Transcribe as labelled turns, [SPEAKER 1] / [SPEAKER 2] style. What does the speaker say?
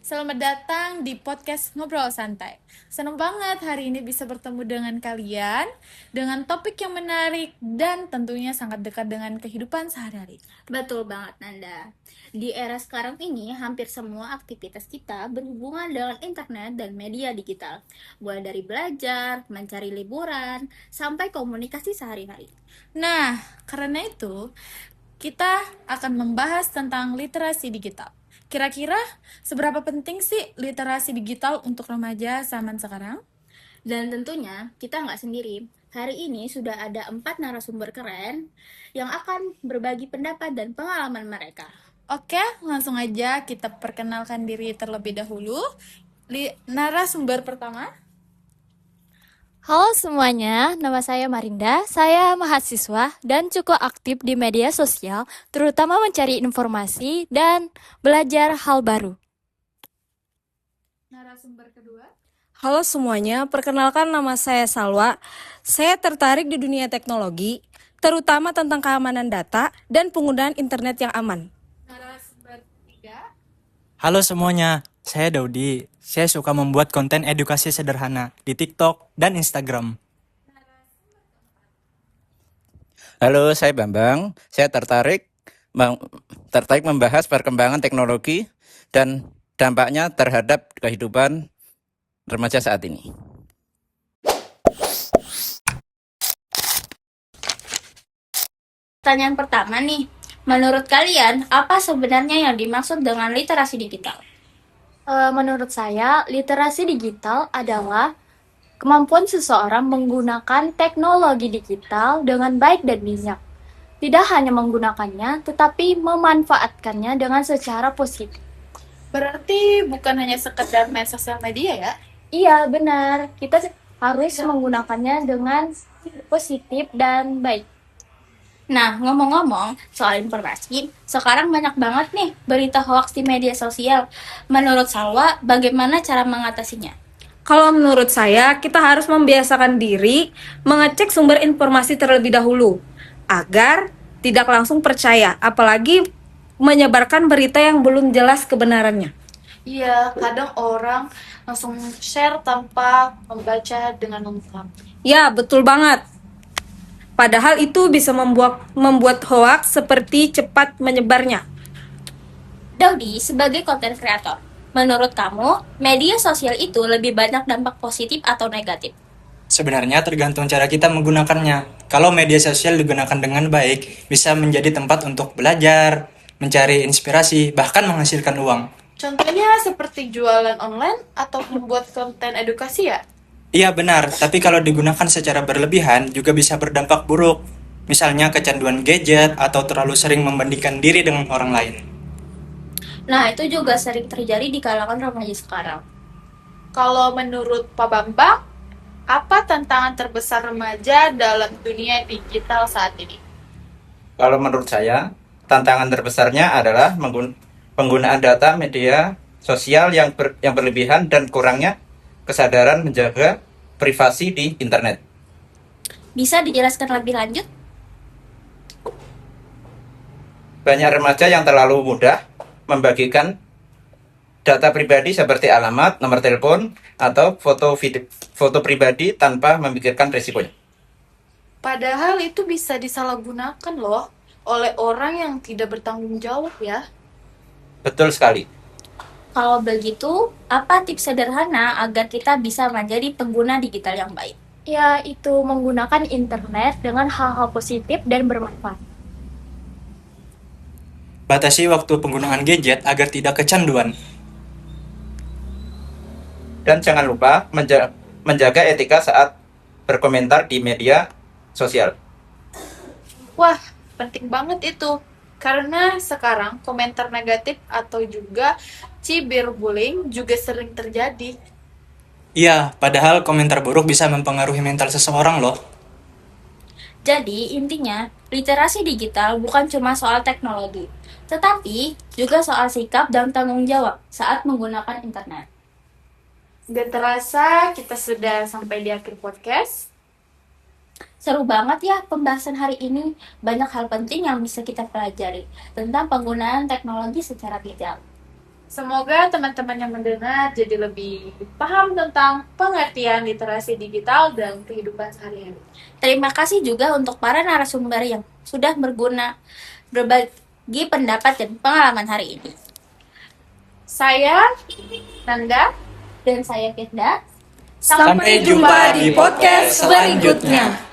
[SPEAKER 1] Selamat datang di podcast Ngobrol Santai. Senang banget hari ini bisa bertemu dengan kalian dengan topik yang menarik dan tentunya sangat dekat dengan kehidupan sehari-hari.
[SPEAKER 2] Betul banget, Nanda. Di era sekarang ini, hampir semua aktivitas kita berhubungan dengan internet dan media digital. Mulai dari belajar, mencari liburan, sampai komunikasi sehari-hari.
[SPEAKER 1] Nah, karena itu kita akan membahas tentang literasi digital. Kira-kira seberapa penting sih literasi digital untuk remaja zaman sekarang?
[SPEAKER 2] Dan tentunya, kita nggak sendiri. Hari ini sudah ada 4 narasumber keren yang akan berbagi pendapat dan pengalaman mereka.
[SPEAKER 1] Oke, langsung aja kita perkenalkan diri terlebih dahulu. Narasumber pertama.
[SPEAKER 3] Halo semuanya, nama saya Marinda. Saya mahasiswa dan cukup aktif di media sosial, terutama mencari informasi dan belajar hal baru.
[SPEAKER 1] Narasumber kedua.
[SPEAKER 4] Halo semuanya, perkenalkan nama saya Salwa. Saya tertarik di dunia teknologi, terutama tentang keamanan data dan penggunaan internet yang aman.
[SPEAKER 1] Narasumber tiga.
[SPEAKER 5] Halo semuanya, saya Daudi. Saya suka membuat konten edukasi sederhana di TikTok dan Instagram.
[SPEAKER 6] Halo, saya Bambang. Saya tertarik membahas perkembangan teknologi dan dampaknya terhadap kehidupan remaja saat ini.
[SPEAKER 2] Pertanyaan pertama nih, menurut kalian apa sebenarnya yang dimaksud dengan literasi digital?
[SPEAKER 3] Menurut saya, literasi digital adalah kemampuan seseorang menggunakan teknologi digital dengan baik dan bijak. Tidak hanya menggunakannya, tetapi memanfaatkannya dengan secara positif.
[SPEAKER 1] Berarti bukan hanya sekedar main sosial media ya?
[SPEAKER 3] Iya, benar. Kita harus menggunakannya dengan positif dan baik.
[SPEAKER 2] Nah, ngomong-ngomong soal informasi, sekarang banyak banget nih berita hoax di media sosial. Menurut Salwa, bagaimana cara mengatasinya?
[SPEAKER 4] Kalau menurut saya, kita harus membiasakan diri mengecek sumber informasi terlebih dahulu, agar tidak langsung percaya, apalagi menyebarkan berita yang belum jelas kebenarannya.
[SPEAKER 1] Iya, kadang orang langsung share tanpa membaca dengan lengkap.
[SPEAKER 4] Ya, betul banget. Padahal itu bisa membuat hoaks seperti cepat menyebarnya.
[SPEAKER 2] Daudi, sebagai konten kreator, menurut kamu, media sosial itu lebih banyak dampak positif atau negatif?
[SPEAKER 5] Sebenarnya tergantung cara kita menggunakannya. Kalau media sosial digunakan dengan baik, bisa menjadi tempat untuk belajar, mencari inspirasi, bahkan menghasilkan uang.
[SPEAKER 1] Contohnya seperti jualan online atau membuat konten edukasi ya?
[SPEAKER 5] Iya benar, tapi kalau digunakan secara berlebihan juga bisa berdampak buruk. Misalnya kecanduan gadget atau terlalu sering membandingkan diri dengan orang lain.
[SPEAKER 2] Nah, itu juga sering terjadi di kalangan remaja sekarang.
[SPEAKER 1] Kalau menurut Pak Bambang, apa tantangan terbesar remaja dalam dunia digital saat ini?
[SPEAKER 6] Kalau menurut saya, tantangan terbesarnya adalah penggunaan data media sosial yang berlebihan dan kurangnya kesadaran menjaga privasi di internet.
[SPEAKER 2] Bisa dijelaskan lebih lanjut?
[SPEAKER 6] Banyak remaja yang terlalu mudah membagikan data pribadi seperti alamat, nomor telepon, atau foto pribadi tanpa memikirkan risikonya.
[SPEAKER 1] Padahal itu bisa disalahgunakan loh oleh orang yang tidak bertanggung jawab ya.
[SPEAKER 6] Betul sekali.
[SPEAKER 2] Kalau begitu, apa tips sederhana agar kita bisa menjadi pengguna digital yang baik?
[SPEAKER 3] Yaitu menggunakan internet dengan hal-hal positif dan bermanfaat.
[SPEAKER 5] Batasi waktu penggunaan gadget agar tidak kecanduan.
[SPEAKER 6] Dan jangan lupa menjaga etika saat berkomentar di media sosial.
[SPEAKER 1] Wah, penting banget itu. Karena sekarang komentar negatif atau juga cyberbullying juga sering terjadi.
[SPEAKER 5] Iya, padahal komentar buruk bisa mempengaruhi mental seseorang loh.
[SPEAKER 2] Jadi, intinya, literasi digital bukan cuma soal teknologi, tetapi juga soal sikap dan tanggung jawab saat menggunakan internet.
[SPEAKER 1] Gak terasa kita sudah sampai di akhir podcast.
[SPEAKER 2] Seru banget ya pembahasan hari ini. Banyak hal penting yang bisa kita pelajari tentang penggunaan teknologi secara bijak.
[SPEAKER 1] Semoga teman-teman yang mendengar jadi lebih paham tentang pengertian literasi digital dan kehidupan sehari-hari.
[SPEAKER 2] Terima kasih juga untuk para narasumber yang sudah berbagi pendapat dan pengalaman hari ini.
[SPEAKER 1] Saya, Nanda,
[SPEAKER 2] Dan saya Firda.
[SPEAKER 5] Sampai jumpa di podcast selanjutnya.